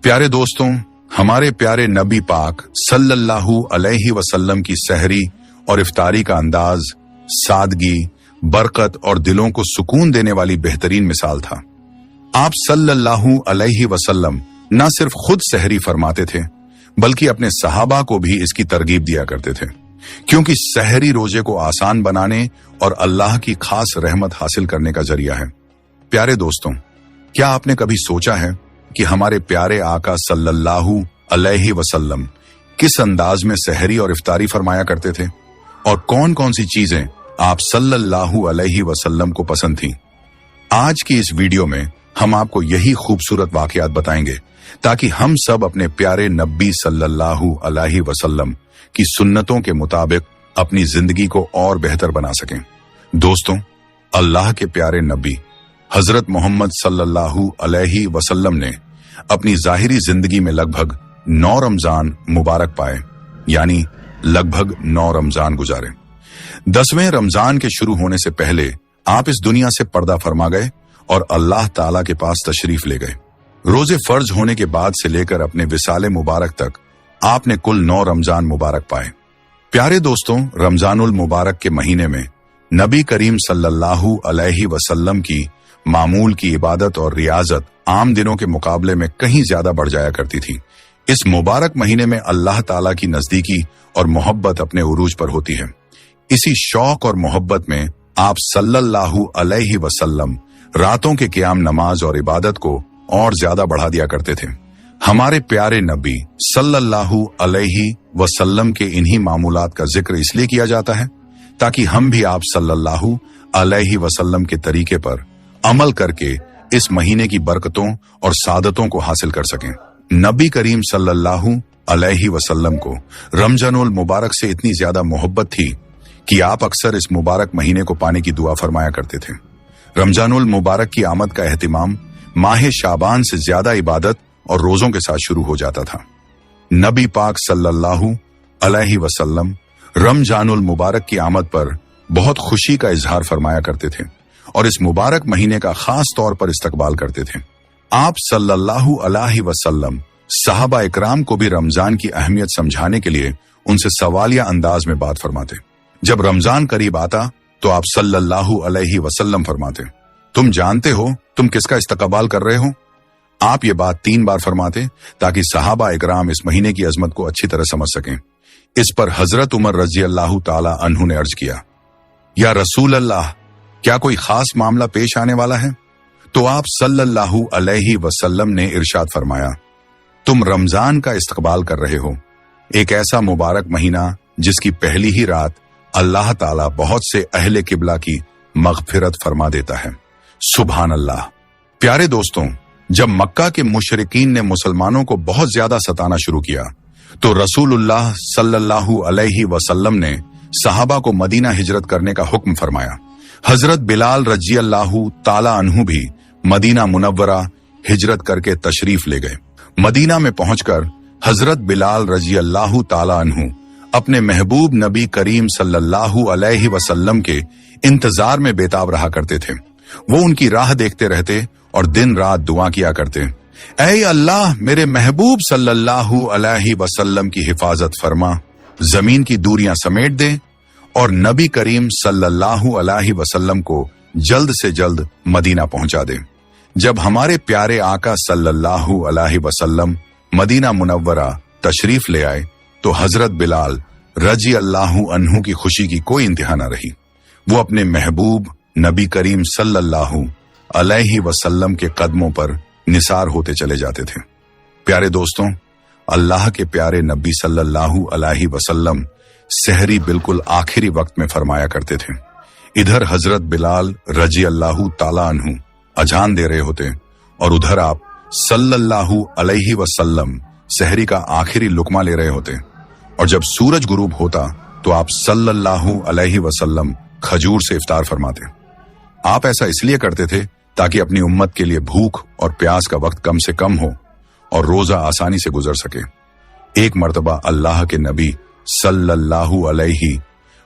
प्यारे दोस्तों, हमारे प्यारे नबी पाक सल्लल्लाहु अलैहि वसल्लम की सहरी और इफ्तारी का अंदाज, सादगी, बरकत और दिलों को सुकून देने वाली बेहतरीन मिसाल था। आप सल्लल्लाहु अलैहि वसल्लम न सिर्फ खुद सहरी फरमाते थे, बल्कि अपने सहाबा को भी इसकी तरगीब दिया करते थे, क्योंकि सहरी रोजे को आसान बनाने और अल्लाह की खास रहमत हासिल करने का जरिया है। प्यारे दोस्तों, क्या आपने कभी सोचा है कि हमारे प्यारे आका सल्लल्लाहु अलैहि वसल्लम किस अंदाज में सहरी और इफ्तारी फरमाया करते थे, और कौन कौन सी चीजें आप सल्लल्लाहु अलैहि वसल्लम को पसंद थीं? आज की इस वीडियो में हम आपको यही खूबसूरत वाकयात बताएंगे ताकि हम सब अपने प्यारे नबी सल्लल्लाहु अलैहि वसल्लम की सुन्नतों के मुताबिक अपनी जिंदगी को और बेहतर बना सकें। दोस्तों, अल्लाह के प्यारे नबी हजरत मोहम्मद सल्लल्लाहु अलैहि वसल्लम ने अपनी जाहिरी जिंदगी में लगभग 9 रमजान मुबारक पाए, यानी लगभग 9 रमजान गुजारे। 10वें रमजान के शुरू होने से पहले आप इस दुनिया से पर्दा फरमा गए और अल्लाह ताला के पास तशरीफ ले गए। रोजे फर्ज होने के बाद से लेकर अपने विसाले मुबारक तक आपने कुल 9 रमजान मुबारक पाए। प्यारे दोस्तों, रमजानुल मुबारक के महीने में नबी करीम सल्लल्लाहु अलैहि वसल्लम की मामूल की इबादत और रियाजत आम दिनों के मुकाबले में कहीं ज्यादा बढ़ जाया करती थी। इस मुबारक महीने में अल्लाह ताला की नजदीकी और मोहब्बत अपने उरूज पर होती है। इसी शौक और मोहब्बत में आप सल्लल्लाहु अलैहि वसल्लम रातों के क़याम नमाज और इबादत को और ज्यादा बढ़ा दिया करते थे। हमारे प्यारे नबी सल्लल्लाहु अलैहि वसल्लम के इन्हीं मामूलात का जिक्र इसलिए किया जाता है ताकि हम भी आप सल्लल्लाहु अलैहि वसल्लम के तरीके पर अमल करके इस महीने की बरकतों और सादतों को हासिल कर सकें। नबी करीम सल्लल्लाहु अलैहि वसल्लम को रमजानुल मुबारक से इतनी ज्यादा मोहब्बत थी कि आप अक्सर इस मुबारक महीने को पाने की दुआ फरमाया करते थे। रमजानुल मुबारक की आमद का एहतिमाम माह शाबान से ज्यादा इबादत और रोजों के साथ शुरू हो जाता था। नबी पाक सल्लल्लाहु अलैहि वसल्लम रमजानुल मुबारक की आमद पर बहुत खुशी का इजहार फरमाया करते थे और इस मुबारक महीने का खास तौर पर इस्तकबाल करते थे। आप सल्लल्लाहु अलैहि वसल्लम सहाबा इकराम को भी रमजान की अहमियत समझाने के लिए उनसे सवालिया अंदाज में बात फरमाते। जब रमजान करीब आता तो आप सल्लल्लाहु अलैहि वसल्लम फरमाते, तुम जानते हो तुम किसका इस्तकबाल कर रहे हो? आप ये बात 3 बार फरमाते ताकि सहाबा इकराम इस महीने की अजमत को अच्छी तरह समझ सकें। इस पर हजरत उमर रजी अल्लाह ताला अन्हु ने अर्ज किया, या रसूल अल्लाह, क्या कोई खास मामला पेश आने वाला है? तो आप सल्लल्लाहु अलैहि वसल्लम ने इरशाद फरमाया, तुम रमजान का इस्तकबाल कर रहे हो, एक ऐसा मुबारक महीना जिसकी पहली ही रात अल्लाह ताला बहुत से अहले किबला की मगफिरत फरमा देता है। सुभान अल्लाह। प्यारे दोस्तों, जब मक्का के मुशरिकीन ने मुसलमानों को बहुत ज्यादा सताना शुरू किया तो रसूलुल्लाह सल्लल्लाहु अलैहि वसल्लम ने सहाबा को मदीना हिजरत करने का हुक्म फरमाया। हजरत बिलाल रजी अल्लाहु ताला अन्हु भी मदीना मुनव्वरा हिजरत करके तशरीफ ले गए। मदीना में पहुंचकर हजरत बिलाल रजी अल्लाहु ताला अन्हु अपने महबूब नबी करीम सल्लल्लाहु अलैहि वसल्लम के इंतजार में बेताब रहा करते थे। वो उनकी राह देखते रहते और दिन रात दुआ किया करते, ऐ अल्लाह, मेरे महबूब सल्लल्लाहु अलैहि वसल्लम की हिफाजत फरमा, जमीन की दूरियां समेट दे और नबी करीम सल्लल्लाहु अलैहि वसल्लम को जल्द से जल्द मदीना पहुंचा दे। जब हमारे प्यारे आका सल्लल्लाहु अलैहि वसल्लम मदीना मुनव्वरा तशरीफ ले आए तो हजरत बिलाल रजी अल्लाहु अन्हु की खुशी की कोई इंतहा न रही। वो अपने महबूब नबी करीम सल्लल्लाहु अलैहि वसल्लम के कदमों पर निसार होते चले जाते थे। प्यारे दोस्तों, अल्लाह के प्यारे नबी सल्लल्लाहु अलैहि वसल्लम सहरी बिल्कुल आखिरी वक्त में फरमाया करते थे। इधर हजरत बिलाल रजी अल्लाहु ताला अन्हु अजान दे रहे होते और उधर आप सल्लल्लाहु अलैहि वसल्लम सहरी का आखिरी लुकमा ले रहे होते, और जब सूरज गुरूब होता तो आप सल्लल्लाहु अलैहि वसल्लम खजूर से इफ्तार फरमाते। आप ऐसा इसलिए करते थे ताकि अपनी उम्मत के लिए भूख और प्यास का वक्त कम से कम हो और रोजा आसानी से गुजर सके। एक मर्तबा अल्लाह के नबी सल्लल्लाहु अलैहि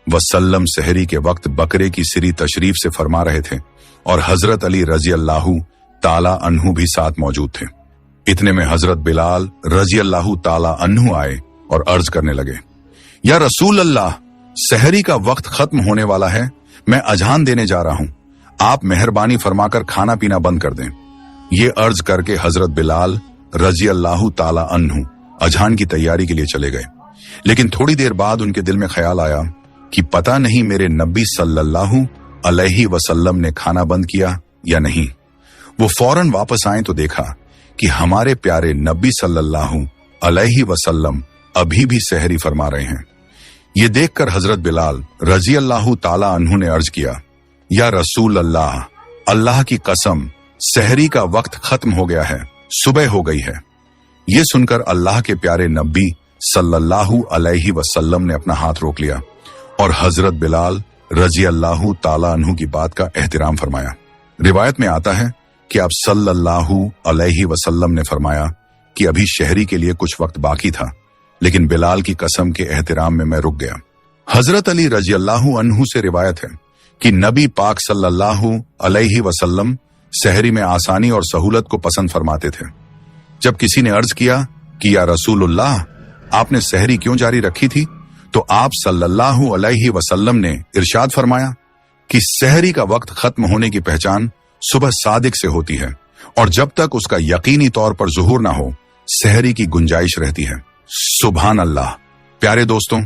वसल्लम सहरी के वक्त बकरे की सिरी तशरीफ से फरमा रहे थे और हजरत अली रजी अल्लाहु ताला अन्हु भी साथ मौजूद थे। इतने में हजरत बिलाल रजी अल्लाह ताला अन्हु आए और अर्ज करने लगे, या रसूल अल्लाह, सहरी का वक्त खत्म होने वाला है, मैं अजान देने जा रहा हूं, आप मेहरबानी फरमाकर खाना पीना बंद कर दें। ये अर्ज करके हजरत बिलाल रजी अल्लाह ताला अन्हु अजान की तैयारी के लिए चले गए। लेकिन थोड़ी देर बाद उनके दिल में ख्याल आया कि पता नहीं मेरे नबी सल्लल्लाहु अलैहि वसल्लम ने खाना बंद किया या नहीं। वो फौरन वापस आए तो देखा कि हमारे प्यारे नबी सल्लल्लाहु अलैहि वसल्लम अभी भी सहरी फरमा रहे हैं। ये देखकर हजरत बिलाल रजी अल्लाह ताला अन्हु ने अर्ज किया, या रसूल अल्लाह, अल्लाह की कसम, सहरी का वक्त खत्म हो गया है, सुबह हो गई है। ये सुनकर अल्लाह के प्यारे नबी सल्लल्लाहु अलैहि वसल्लम ने अपना हाथ रोक लिया और हजरत बिलाल रजी अल्लाह ताला अन्हु की बात का एहतराम फरमाया। रिवायत में आता है कि आप सल्लल्लाहु अलैहि वसल्लम ने फरमाया कि अभी शहरी के लिए कुछ वक्त बाकी था, लेकिन बिलाल की कसम के एहतराम में मैं रुक गया। हजरत अली रजी अल्लाह अन्हु से रिवायत है कि नबी पाक सल्लल्लाहु अलैहि वसल्लम सहरी में आसानी और सहूलत को पसंद फरमाते थे। जब किसी ने अर्ज किया कि या रसूलुल्लाह, आपने सहरी क्यों जारी रखी थी, तो आप सल्लल्लाहु अलैहि वसल्लम ने इरशाद फरमाया कि सहरी का वक्त खत्म होने की पहचान सुबह सादिक से होती है और जब तक उसका यकीनी तौर पर ज़ुहूर ना हो, सहरी की गुंजाइश रहती है। सुभान अल्लाह। प्यारे दोस्तों,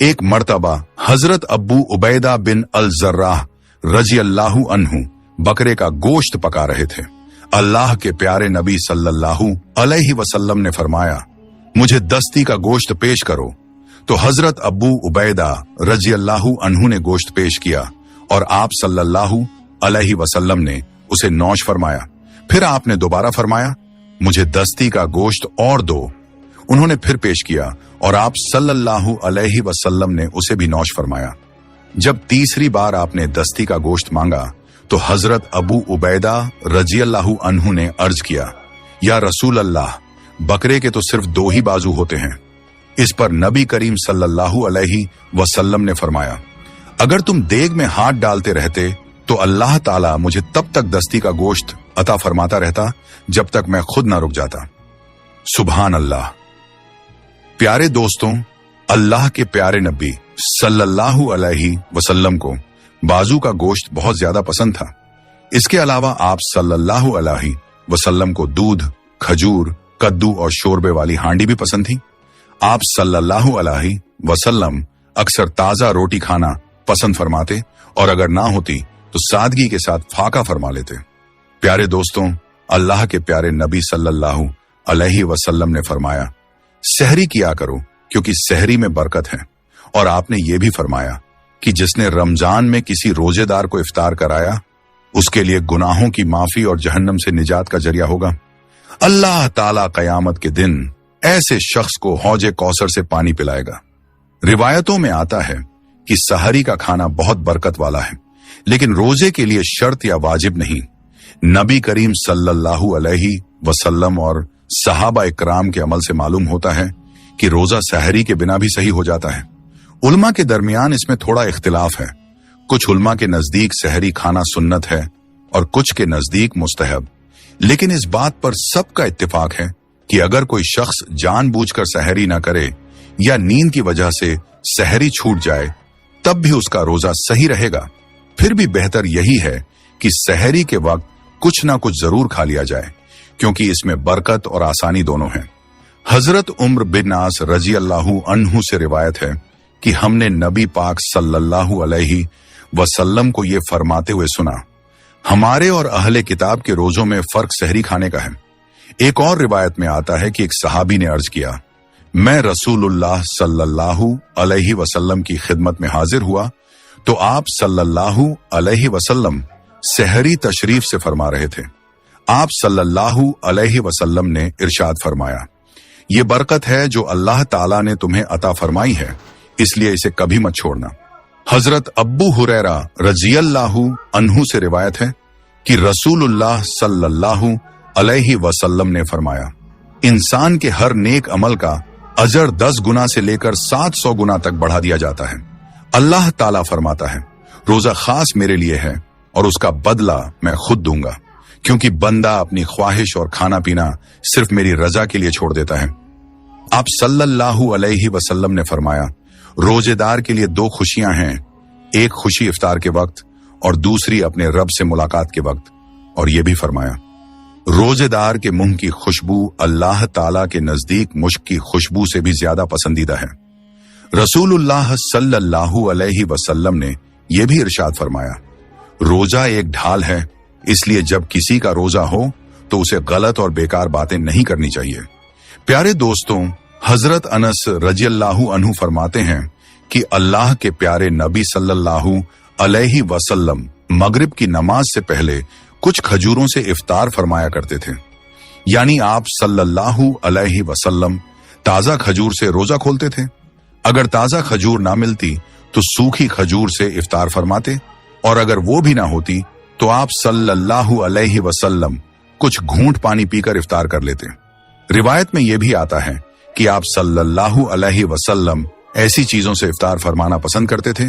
एक मर्तबा हजरत अब्बू उबैदा बिन अल जर्राह रजी अल्लाहु अन्हु बकरे का गोश्त पका रहे थे। अल्लाह के प्यारे नबी सल्लल्लाहु अलैहि वसल्लम ने फरमाया, मुझे दस्ती का गोश्त पेश करो। तो हजरत अब्बू उबैदा रजी अल्लाहु अन्हु ने गोश्त पेश किया और आप सल्लल्लाहु अलैहि वसल्लम ने उसे नौश फरमाया। फिर आपने दोबारा फरमाया, मुझे दस्ती का गोश्त और दो। उन्होंने फिर पेश किया और आप सल्लल्लाहु अलैहि वसल्लम ने उसे भी नौश फरमाया। जब तीसरी बार आपने दस्ती का गोश्त मांगा तो हजरत अबू उबैदा रजी अल्लाहु अन्हु ने अर्ज किया, या रसूल अल्लाह, बकरे के तो सिर्फ दो ही बाजू होते हैं। इस पर नबी करीम सल्लल्लाहु अलैहि वसल्लम ने फरमाया, अगर तुम देग में हाथ डालते रहते तो अल्लाह ताला मुझे तब तक दस्ती का गोश्त अता फरमाता रहता जब तक मैं खुद ना रुक जाता। सुभान अल्लाह। प्यारे दोस्तों, अल्लाह के प्यारे नबी सल्लल्लाहु अलैहि वसल्लम को बाजू का गोश्त बहुत ज्यादा पसंद था। इसके अलावा आप सल्लल्लाहु अलैहि वसल्लम को दूध, खजूर, कद्दू और शोरबे वाली हांडी भी पसंद थी। आप सल्लल्लाहु अलैहि वसल्लम अक्सर ताजा रोटी खाना पसंद फरमाते और अगर ना होती तो सादगी के साथ फाका फरमा लेते। प्यारे दोस्तों, अल्लाह के प्यारे नबी सल्लल्लाहु अलैहि वसल्लम ने फरमाया, सहरी किया करो क्योंकि सहरी में बरकत है। और आपने ये भी फरमाया कि जिसने रमजान में किसी रोजेदार को इफ्तार कराया उसके लिए गुनाहों की माफी और जहन्नम से निजात का जरिया होगा। अल्लाह ताला कयामत के दिन ऐसे शख्स को हौजे कौसर से पानी पिलाएगा। रिवायतों में आता है कि सहरी का खाना बहुत बरकत वाला है, लेकिन रोजे के लिए शर्त या वाजिब नहीं। नबी करीम सल्लल्लाहु अलैहि वसल्लम और सहाबा इकराम के अमल से मालूम होता है कि रोजा सहरी के बिना भी सही हो जाता है। उलमा के दरमियान इसमें थोड़ा इख्तिलाफ है। कुछ उलमा के नजदीक सहरी खाना सुन्नत है और कुछ के नजदीक मुस्तहब। लेकिन इस बात पर सबका इत्तिफाक है कि अगर कोई शख्स जानबूझकर सहरी न करे या नींद की वजह से सहरी छूट जाए तब भी उसका रोजा सही रहेगा। फिर भी बेहतर यही है कि सहरी के वक्त कुछ ना कुछ जरूर खा लिया जाए, क्योंकि इसमें बरकत और आसानी दोनों है। हजरत उम्र बिन आस रजी अल्लाहु अन्हु से रिवायत है कि हमने नबी पाक सल्लल्लाहु अलैहि वसल्लम को ये फरमाते हुए सुना, हमारे और अहले किताब के रोजों में फर्क सहरी खाने का है। एक और रिवायत में आता है कि एक सहाबी ने अर्ज किया, मैं रसूलुल्लाह सल्लल्लाहु अलैहि वसल्लम की खिदमत में हाजिर हुआ तो आप सल्लल्लाहु अलैहि वसल्लम सहरी तशरीफ से फरमा रहे थे। आप सल्लल्लाहु अलैहि वसल्लम ने इरशाद फरमाया, ये बरकत है जो अल्लाह ताला ने तुम्हें अता फरमाई है, इसलिए इसे कभी मत छोड़ना। हजरत अब्बू हुरैरा रज़ियल्लाहु अन्हु से रिवायत है कि रसूलुल्लाह सल्लल्लाहु अलैहि वसल्लम ने फरमाया, इंसान के हर नेक अमल का अजर 10 गुना से लेकर 700 गुना तक बढ़ा दिया जाता है। अल्लाह ताला फरमाता है, रोजा खास मेरे लिए है और उसका बदला मैं खुद दूंगा, क्योंकि बंदा अपनी ख्वाहिश और खाना पीना सिर्फ मेरी रजा के लिए छोड़ देता है। आप सल्लल्लाहु अलैहि वसल्लम ने फरमाया, रोजेदार के लिए दो खुशियां हैं, एक खुशी इफ्तार के वक्त और दूसरी अपने रब से मुलाकात के वक्त। और यह भी फरमाया, रोजेदार के मुंह की खुशबू अल्लाह ताला के नजदीक मुश्क की खुशबू से भी ज्यादा पसंदीदा है। रसूलुल्लाह सल्लल्लाहु अलैहि वसल्लम ने यह भी इरशाद फरमाया, रोजा एक ढाल है, इसलिए जब किसी का रोजा हो तो उसे गलत और बेकार बातें नहीं करनी चाहिए। प्यारे दोस्तों, हजरत अनस रजियल्लाहु अन्हु फरमाते हैं कि अल्लाह के प्यारे नबी सल्लल्लाहु अलैहि वसल्लम मगरिब की नमाज से पहले कुछ खजूरों से इफ्तार फरमाया करते थे। यानी आप सल्लल्लाहु अलैहि वसल्लम ताजा खजूर से रोजा खोलते थे। अगर ताजा खजूर ना मिलती तो सूखी खजूर से इफ्तार फरमाते, और अगर वो भी ना होती तो आप सल्लल्लाहु अलैहि वसल्लम कुछ घूंट पानी पीकर इफ्तार कर लेते। रिवायत में यह भी आता है कि आप सल्लल्लाहु अलैहि वसल्लम ऐसी चीजों से इफ्तार फरमाना पसंद करते थे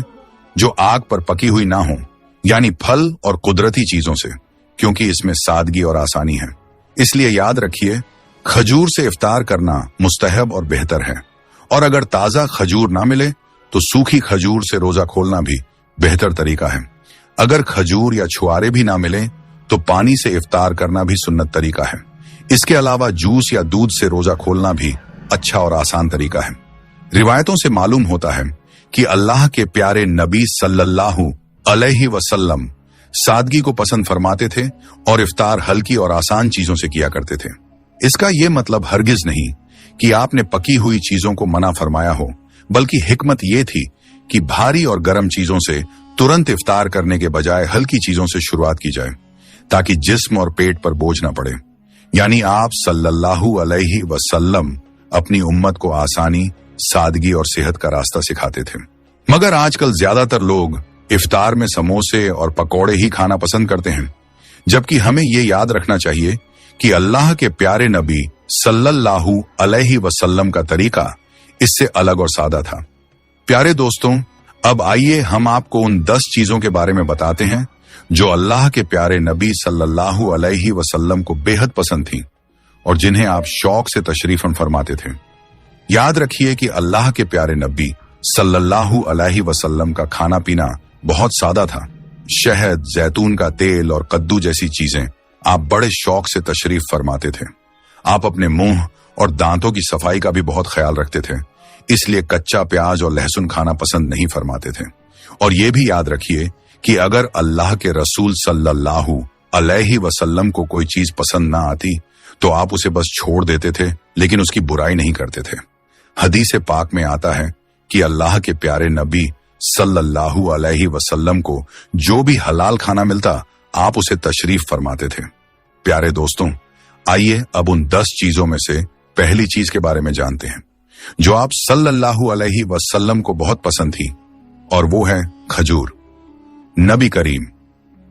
जो आग पर पकी हुई ना हो, यानी फल और कुदरती चीजों से, क्योंकि इसमें सादगी और आसानी है। इसलिए याद रखिए, खजूर से इफ्तार करना मुस्तहब और बेहतर है, और अगर ताजा खजूर ना मिले तो सूखी खजूर से रोजा खोलना भी बेहतर तरीका है। अगर खजूर या छुआरे भी ना मिले तो पानी से इफ्तार करना भी सुन्नत तरीका है। इसके अलावा जूस या दूध से रोजा खोलना भी अच्छा और आसान तरीका है। रिवायतों से मालूम होता है कि अल्लाह के प्यारे नबी सल्लल्लाहु अलैहि वसल्लम सादगी को पसंद फरमाते थे और इफ्तार हल्की और आसान चीजों से किया करते थे। इसका यह मतलब हरगिज नहीं कि आपने पकी हुई चीजों को मना फरमाया हो, बल्कि हिकमत यह थी कि भारी और गर्म चीजों से तुरंत इफ्तार करने के बजाय हल्की चीजों से शुरुआत की जाए, ताकि जिस्म और पेट पर बोझ न पड़े। यानी आप सल्लल्लाहु अलैहि वसल्लम अपनी उम्मत को आसानी, सादगी और सेहत का रास्ता सिखाते थे। मगर आजकल ज्यादातर लोग इफ्तार में समोसे और पकौड़े ही खाना पसंद करते हैं, जबकि हमें ये याद रखना चाहिए कि अल्लाह के प्यारे नबी सल्लल्लाहु अलैहि वसल्लम का तरीका इससे अलग और सादा था। प्यारे दोस्तों, अब आइए हम आपको उन 10 चीजों के बारे में बताते हैं जो अल्लाह के प्यारे नबी सल्लल्लाहु अलैहि वसल्लम को बेहद पसंद थी और जिन्हें आप शौक से तशरीफन फरमाते थे। याद रखिए कि अल्लाह के प्यारे नबी सल्लल्लाहु अलैहि वसल्लम का खाना पीना बहुत सादा था। शहद, जैतून का तेल और कद्दू जैसी चीजें आप बड़े शौक से तशरीफ फरमाते थे। आप अपने मुंह और दांतों की सफाई का भी बहुत ख्याल रखते थे, इसलिए कच्चा प्याज और लहसुन खाना पसंद नहीं फरमाते थे। और ये भी याद रखिए कि अगर अल्लाह के रसूल सल्लल्लाहु अलैहि वसल्लम को कोई चीज पसंद ना आती तो आप उसे बस छोड़ देते थे, लेकिन उसकी बुराई नहीं करते थे। हदीस पाक में आता है कि अल्लाह के प्यारे नबी सल्लल्लाहु अलैहि वसल्लम को जो भी हलाल खाना मिलता आप उसे तशरीफ फरमाते थे। प्यारे दोस्तों, आइए अब उन 10 चीजों में से पहली चीज के बारे में जानते हैं जो आप सल्लल्लाहु अलैहि वसल्लम को बहुत पसंद थी, और वो है खजूर। नबी करीम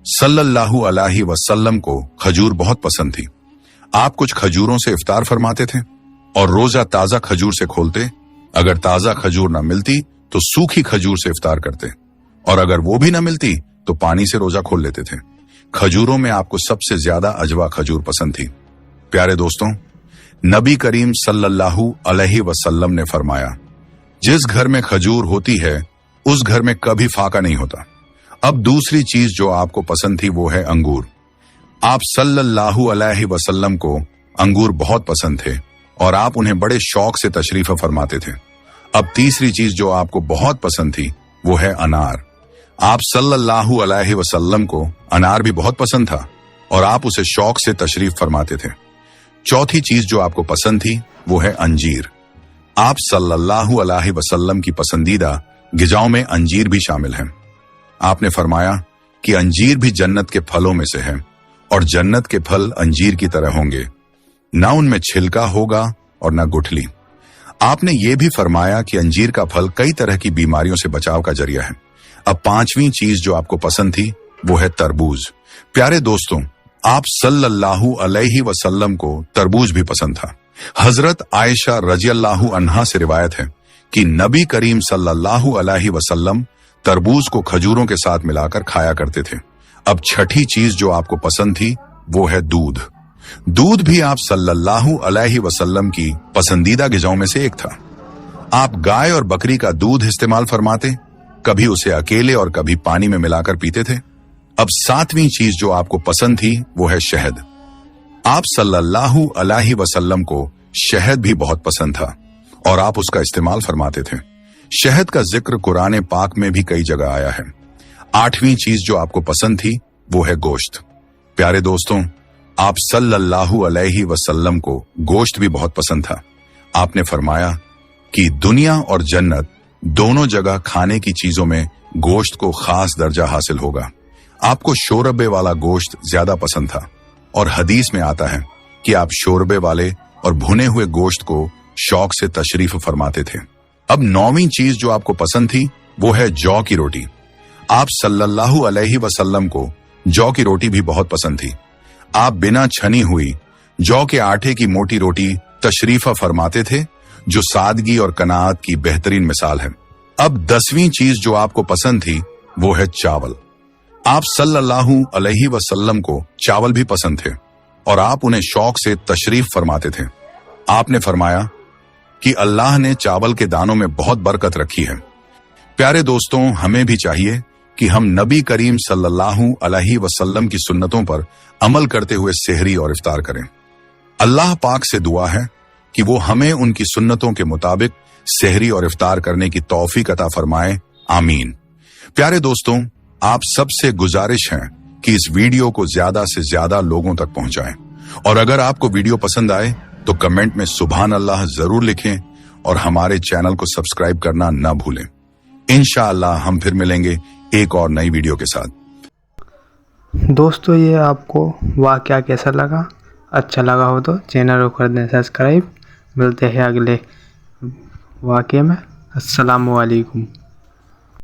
सल्लल्लाहु अलैहि वसल्लम को खजूर बहुत पसंद थी। आप कुछ खजूरों से इफ्तार फरमाते थे और रोजा ताजा खजूर से खोलते। अगर ताजा खजूर ना मिलती तो सूखी खजूर से इफ्तार करते, और अगर वो भी ना मिलती तो पानी से रोजा खोल लेते थे। खजूरों में आपको सबसे ज्यादा अजवा खजूर पसंद थी। प्यारे दोस्तों, नबी करीम सल्लल्लाहु अलैहि वसल्लम ने फरमाया, जिस घर में खजूर होती है उस घर में कभी फाका नहीं होता। अब दूसरी चीज जो आपको पसंद थी वो है अंगूर। आप सल्लल्लाहु अलैहि वसल्लम को अंगूर बहुत पसंद थे और आप उन्हें बड़े शौक से तशरीफ फरमाते थे। अब तीसरी चीज जो आपको बहुत पसंद थी वो है अनार। आप सल्लल्लाहु अलैहि वसल्लम को अनार भी बहुत पसंद था और आप उसे शौक से तशरीफ फरमाते थे। चौथी चीज जो आपको पसंद थी वो है अंजीर। आप सल्लल्लाहु अलैहि वसल्लम की पसंदीदा गिजाओं में अंजीर भी शामिल है। आपने फरमाया कि अंजीर भी जन्नत के फलों में से है और जन्नत के फल अंजीर की तरह होंगे, ना उनमें छिलका होगा और ना गुठली। आपने ये भी फरमाया कि अंजीर का फल कई तरह की बीमारियों से बचाव का जरिया है। अब पांचवी चीज जो आपको पसंद थी वो है तरबूज। प्यारे दोस्तों, आप सल्लल्लाहु अलैहि वसल्लम को तरबूज भी पसंद था। हजरत आयशा रजियल्लाहु अन्हा से रिवायत है कि नबी करीम सल्लल्लाहु अलैहि वसल्लम तरबूज को खजूरों के साथ मिलाकर खाया करते थे। अब छठी चीज जो आपको पसंद थी وہ ہے دودھ۔ دودھ بھی آپ सल्लल्लाहु अलैहि वसल्लम की पसंदीदा ग़िज़ाओं में से एक था। आप गाय और बकरी का दूध इस्तेमाल फरमाते, कभी उसे अकेले और कभी पानी में मिलाकर पीते थे। अब 7वीं चीज जो आपको पसंद थी वो है शहद। आप सल्लल्लाहु अलैहि वसल्लम को शहद भी बहुत पसंद था और आप उसका इस्तेमाल फरमाते थे। शहद का जिक्र कुरान पाक में भी कई जगह आया है। 8वीं चीज जो आपको पसंद थी वो है गोश्त। प्यारे दोस्तों, आप सल्लल्लाहु अलैहि वसल्लम को गोश्त भी बहुत पसंद था। आपने फरमाया कि दुनिया और जन्नत दोनों जगह खाने की चीजों में गोश्त को खास दर्जा हासिल होगा। आपको शोरबे वाला गोश्त ज्यादा पसंद था और हदीस में आता है कि आप शोरबे वाले और भुने हुए गोश्त को शौक से तशरीफ फरमाते थे। अब 9वीं चीज जो आपको पसंद थी वो है जौ की रोटी। आप सल्लल्लाहु अलैहि वसल्लम को जौ की रोटी भी बहुत पसंद थी। आप बिना छनी हुई जौ के आटे की मोटी रोटी तशरीफा फरमाते थे, जो सादगी और कनात की बेहतरीन मिसाल है। अब 10वीं चीज जो आपको पसंद थी वो है चावल। आप सल्लल्लाहु अलैहि वसल्लम को चावल भी पसंद थे और आप उन्हें शौक से तशरीफ फरमाते थे। आपने फरमाया कि अल्लाह ने चावल के दानों में बहुत बरकत रखी है। प्यारे दोस्तों, हमें भी चाहिए कि हम नबी करीम सल्लल्लाहु अलैहि वसल्लम की सुन्नतों पर अमल करते हुए सेहरी और इफ्तार करें। अल्लाह पाक से दुआ है कि वो हमें उनकी सुन्नतों के मुताबिक सेहरी और इफ्तार करने की तौफीक अता फरमाए। आमीन। प्यारे दोस्तों, आप सबसे गुजारिश है कि इस वीडियो को ज्यादा से ज्यादा लोगों तक पहुंचाएं और अगर आपको वीडियो पसंद आए तो कमेंट में सुभान अल्लाह जरूर लिखें और हमारे चैनल को सब्सक्राइब करना ना भूलें। इंशाअल्लाह हम फिर मिलेंगे एक और नई वीडियो के साथ। दोस्तों, ये आपको वाकया कैसा लगा? अच्छा लगा हो तो चैनल को कर दें सब्सक्राइब। मिलते हैं अगले वाकये में। अस्सलामु अलैकुम।